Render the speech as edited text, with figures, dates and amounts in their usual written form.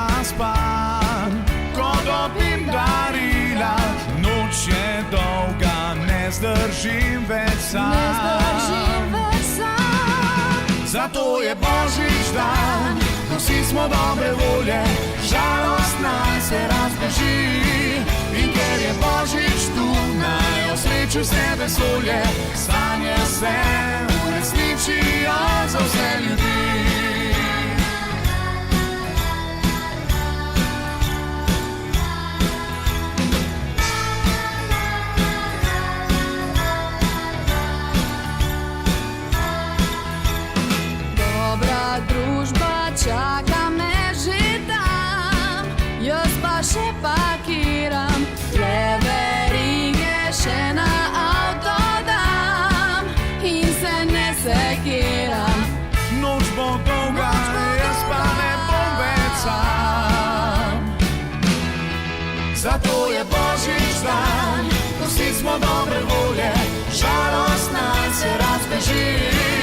zaspan, ko dobim darila, noč je dolga, ne zdržim več sam. Zato je Božič dan, ko vsi smo dobre volje, žalost naj se razbeži. In ker je Božič tu, naj osreči vse vesolje, sanje se uresničijo za vse ljudi. Družba čaka me že tam, jaz pa še pakiram, le verige še na avto dam in se ne sekiram. Noč bo dolga, jaz pa ne bom več sam. Zato je Božič dan, ko vsi smo dobre volje, žalost naj se razbeži.